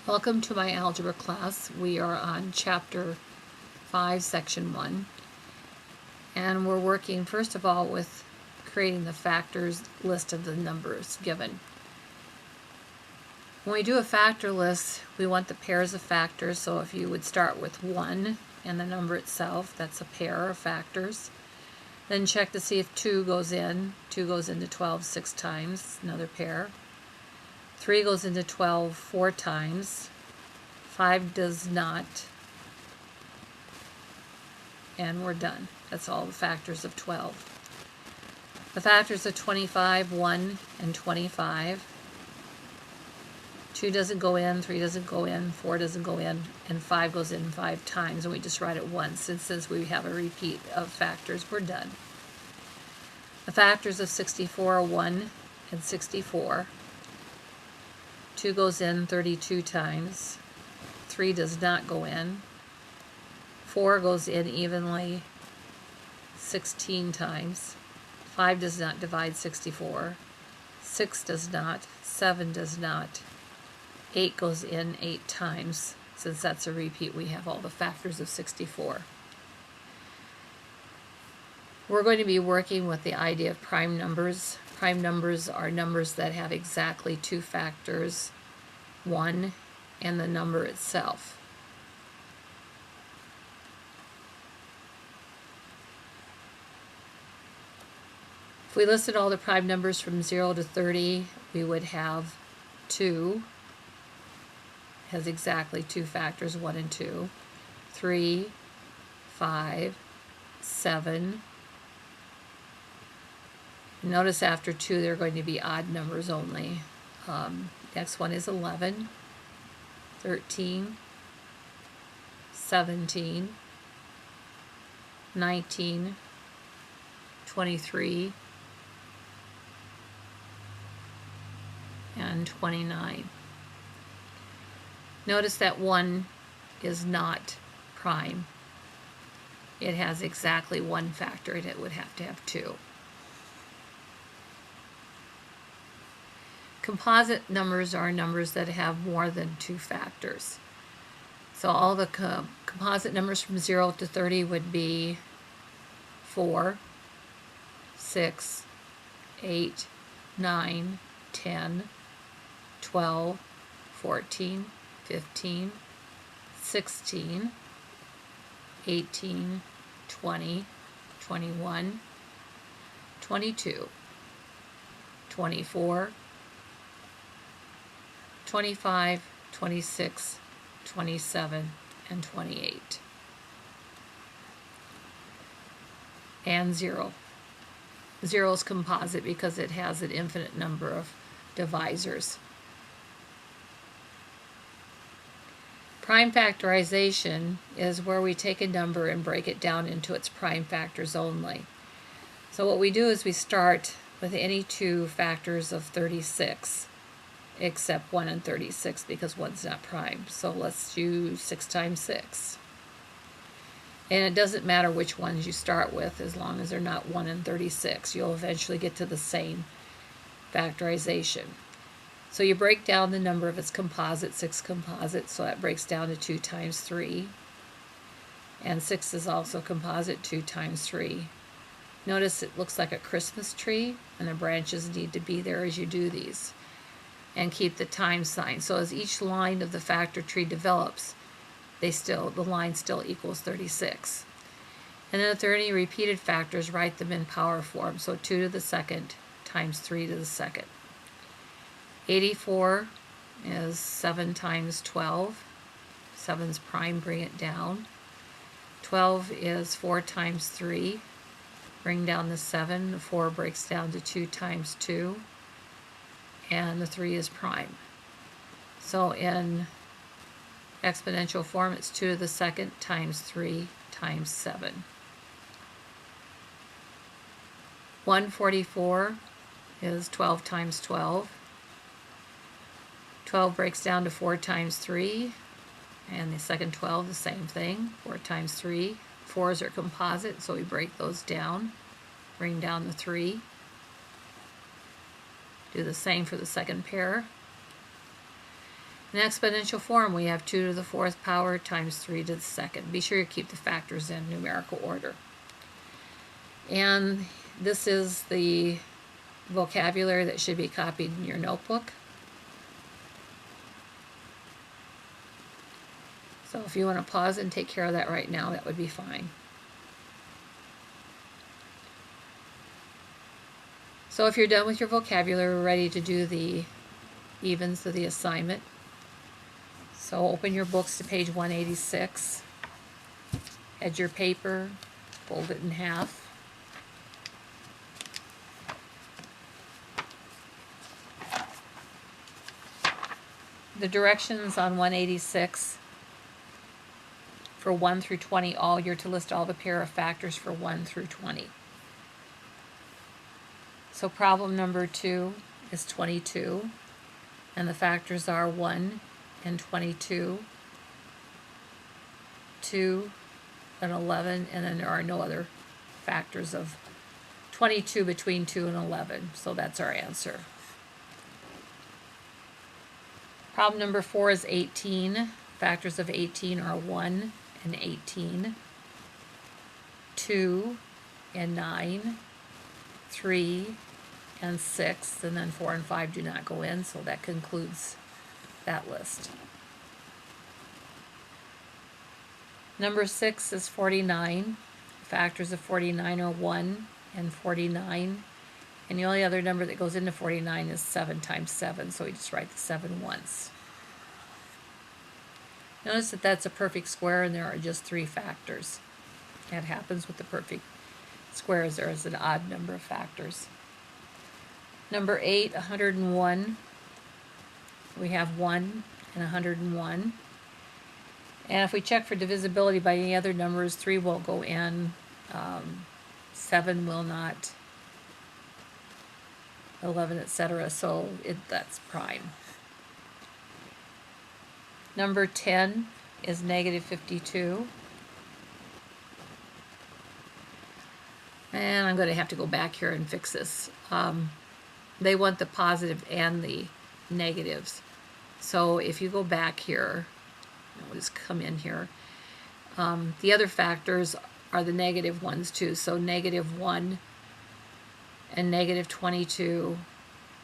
Welcome to my algebra class. We are on chapter 5, section 1. And we're working first of all with creating the factors list of the numbers given. When we do a factor list, we want the pairs of factors. So if you would start with 1 and the number itself, that's a pair of factors. Then check to see if 2 goes in. 2 goes into 12 6 times, another pair. 3 goes into 12 4 times. 5 does not. And we're done. That's all the factors of 12. The factors of 25, 1, and 25. 2 doesn't go in, 3 doesn't go in, 4 doesn't go in, and 5 goes in 5 times, and we just write it once. And since we have a repeat of factors, we're done. The factors of 64 are 1 and 64. 2 goes in 32 times. 3 does not go in. 4 goes in evenly 16 times. 5 does not divide 64. 6 does not. 7 does not. 8 goes in 8 times. Since that's a repeat, we have all the factors of 64. We're going to be working with the idea of prime numbers. Prime numbers are numbers that have exactly 2 factors, 1 and the number itself. If we listed all the prime numbers from 0 to 30, we would have 2, has exactly 2 factors, 1 and 2, 3, 5, 7. Notice after 2 they're going to be odd numbers only. Next one is 11, 13, 17, 19, 23, and 29. Notice that 1 is not prime. It has exactly 1 factor, and it would have to have 2. Composite numbers are numbers that have more than 2 factors. So all the composite numbers from 0 to 30 would be 4, 6, 8, 9, 10, 12, 14, 15, 16, 18, 20, 21, 22, 24, 25, 26, 27, and 28. And 0. 0 is composite because it has an infinite number of divisors. Prime factorization is where we take a number and break it down into its prime factors only. So what we do is we start with any 2 factors of 36. Except 1 and 36 because 1's not prime. So let's do 6 times 6. And it doesn't matter which ones you start with as long as they're not 1 and 36. You'll eventually get to the same factorization. So you break down the number of its composite, 6 composite, so that breaks down to 2 times 3. And 6 is also composite, 2 times 3. Notice it looks like a Christmas tree, and the branches need to be there as you do these. And keep the times sign. So as each line of the factor tree develops, the line still equals 36. And then if there are any repeated factors, write them in power form. So 2 to the second times 3 to the second. 84 is 7 times 12. 7's prime, bring it down. 12 is 4 times 3. Bring down the 7. The 4 breaks down to 2 times 2. And the 3 is prime. So in exponential form, it's 2 to the second times 3 times 7. 144 is 12 times 12. 12 breaks down to 4 times 3. And the second 12, the same thing, 4 times 3. 4s are composite, so we break those down. Bring down the 3. Do the same for the second pair. In exponential form, we have 2 to the 4th power times 3 to the 2nd. Be sure you keep the factors in numerical order. And this is the vocabulary that should be copied in your notebook. So if you want to pause and take care of that right now, that would be fine. So if you're done with your vocabulary, we're ready to do the evens of the assignment. So open your books to page 186. Head your paper, fold it in half. The directions on 186 for 1 through 20, all you're to list all the pair of factors for 1 through 20. So problem number 2 is 22, and the factors are 1 and 22, 2 and 11, and then there are no other factors of 22 between 2 and 11, so that's our answer. Problem number 4 is 18. Factors of 18 are 1 and 18, 2 and 9, 3 and 6, and then 4 and 5 do not go in, so that concludes that list. Number 6 is 49. Factors of 49 are 1 and 49, and the only other number that goes into 49 is 7 times 7, so we just write the 7 once. Notice that that's a perfect square and there are just 3 factors. That happens with the perfect squares. There is an odd number of factors. Number 8, 101. We have 1 and 101. And if we check for divisibility by any other numbers, 3 will go in, 7 will not, 11, etc. So that's prime. Number 10 is negative 52. And I'm going to have to go back here and fix this. They want the positive and the negatives. So if you go back here, I'll just come in here. The other factors are the negative ones too. So negative 1 and negative 22,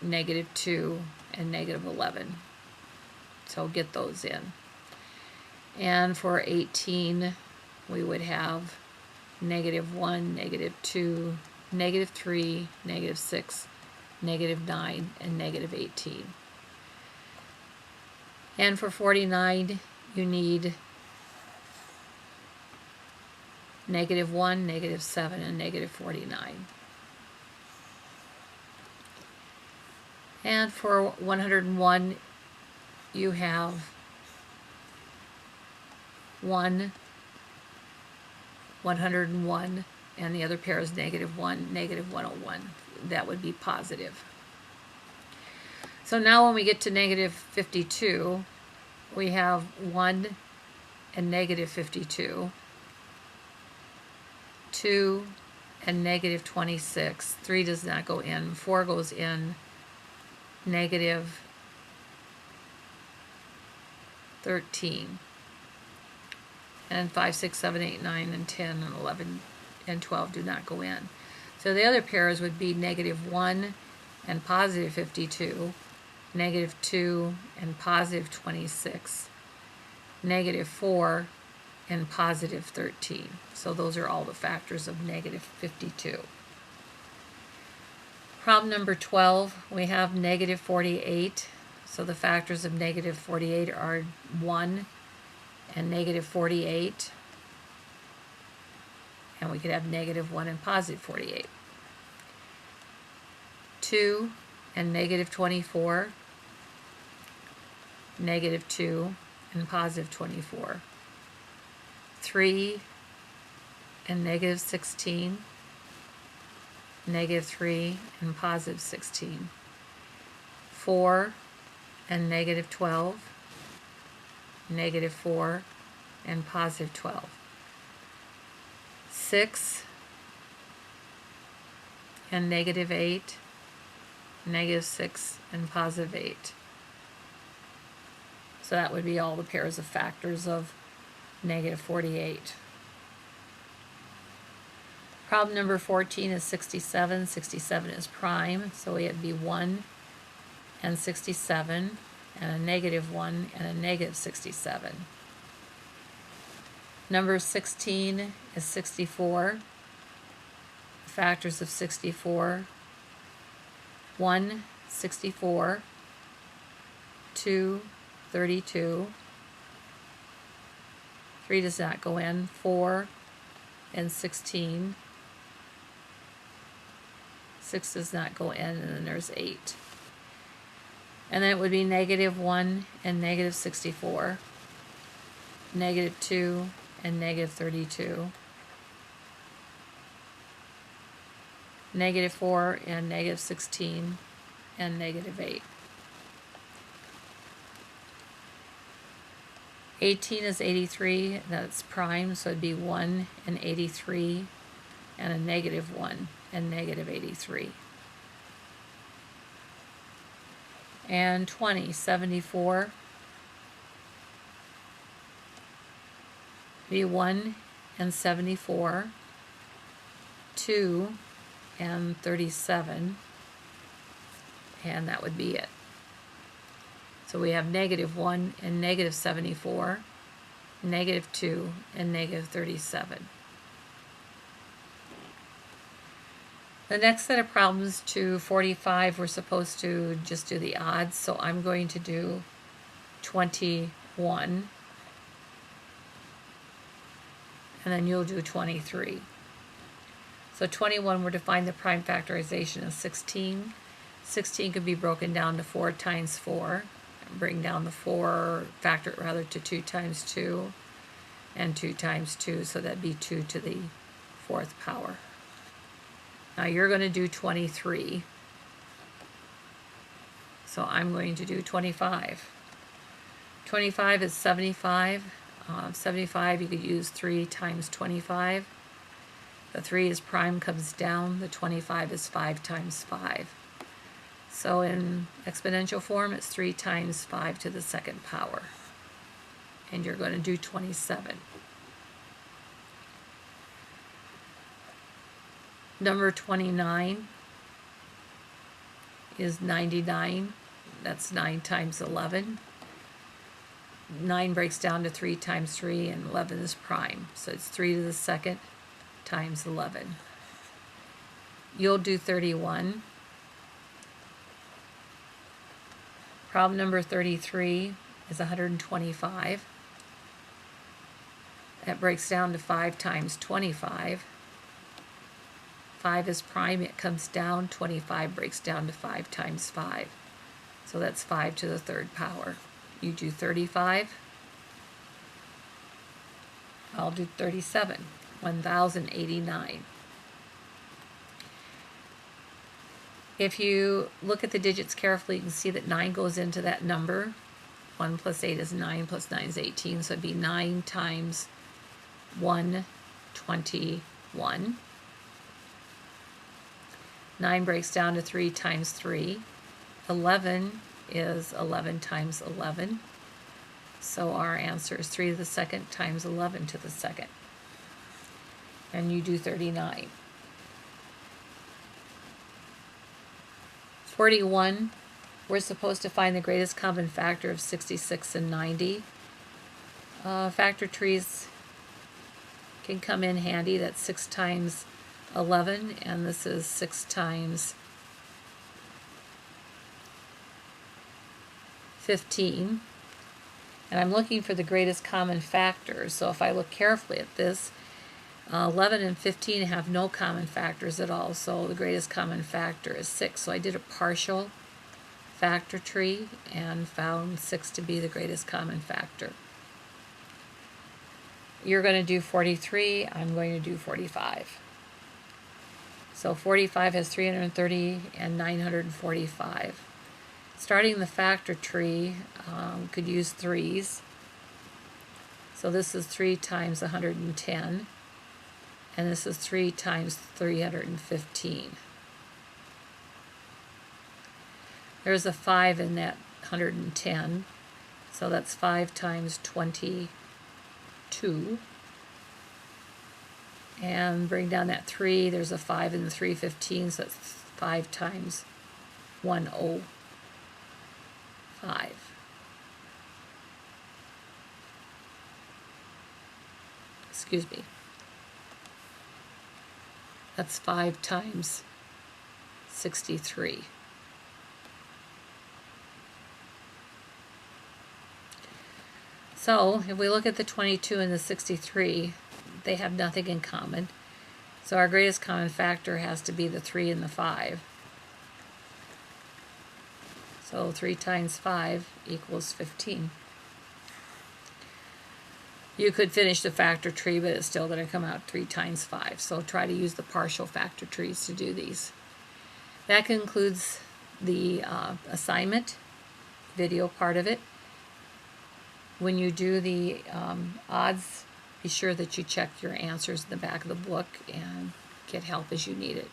negative 2, and negative 11. So get those in. And for 18, we would have negative 1, negative 2, negative 3, negative 6, negative 9, and negative 18. And for 49, you need negative 1, negative 7, and negative 49. And for 101, you have 1, 101, and the other pair is negative 1, negative 101. That would be positive. So now when we get to negative 52, we have 1 and negative 52, 2 and negative 26, 3 does not go in, 4 goes in, negative 13, and 5, 6, 7, 8, 9, and 10, and 11, and 12 do not go in. So the other pairs would be negative 1 and positive 52, negative 2 and positive 26, negative 4 and positive 13. So those are all the factors of negative 52. Problem number 12, we have negative 48. So the factors of negative 48 are 1 and negative 48. And we could have negative 1 and positive 48. 2 and negative 24. Negative 2 and positive 24. 3 and negative 16. Negative 3 and positive 16. 4 and negative 12. Negative 4 and positive 12. 6 and negative 8. Negative 6 and positive 8. So that would be all the pairs of factors of negative 48. Problem number 14 is 67. 67 is prime, so it would be 1 and 67, and a negative 1 and a negative 67. Number 16 is 64. Factors of 64. 1, 64. 2, 32. 3 does not go in. 4 and 16. 6 does not go in, and then there's 8. And then it would be negative 1 and negative 64. Negative 2 and negative 32. Negative 4 and negative 16 and negative 8. 18 is 83, that's prime, so it'd be 1 and 83 and a negative 1 and negative 83. And 20, 74, be 1 and 74, 2 and 37, and that would be it. So we have negative 1 and negative 74, negative 2 and negative 37. The next set of problems to 45, we're supposed to just do the odds, so I'm going to do 21, and then you'll do 23. So 21, we're to find the prime factorization of 16. 16 could be broken down to 4 times 4. Bring down the 4, factor it rather to 2 times 2, and 2 times 2, so that'd be 2 to the 4th power. Now you're going to do 23. So I'm going to do 25. 25 is 75. 75, you could use 3 times 25. The 3 is prime, comes down. The 25 is 5 times 5. So in exponential form, it's 3 times 5 to the 2nd power. And you're going to do 27. Number 29 is 99. That's 9 times 11. 9 breaks down to 3 times 3, and 11 is prime. So it's 3 to the 2nd times 11. You'll do 31. Problem number 33 is 125. That breaks down to 5 times 25. 5 is prime, it comes down. 25 breaks down to 5 times 5. So that's 5 to the 3rd power. You do 35. I'll do 37. 1089. If you look at the digits carefully, you can see that 9 goes into that number. 1 plus 8 is 9, plus 9 is 18, so it'd be 9 times 121. 9 breaks down to 3 times 3. 11 is 11 times 11. So our answer is 3 to the 2nd times 11 to the 2nd. And you do 39. 41, we're supposed to find the greatest common factor of 66 and 90. Factor trees can come in handy. That's 6 times 11, and this is 6 times 15. And I'm looking for the greatest common factor. So if I look carefully at this, 11 and 15 have no common factors at all, so the greatest common factor is 6. So I did a partial factor tree and found 6 to be the greatest common factor. You're going to do 43, I'm going to do 45. So 45 has 330 and 945. Starting the factor tree, could use 3s. So this is 3 times 110. And this is 3 times 315. There's a 5 in that 110. So that's 5 times 22. And bring down that 3. There's a 5 in the 315, so that's 5 times 105. Excuse me. That's 5 times 63. So if we look at the 22 and the 63, they have nothing in common. So our greatest common factor has to be the 3 and the 5. So 3 times 5 equals 15. You could finish the factor tree, but it's still going to come out 3 times 5. So try to use the partial factor trees to do these. That concludes the assignment video part of it. When you do the odds, be sure that you check your answers in the back of the book and get help as you need it.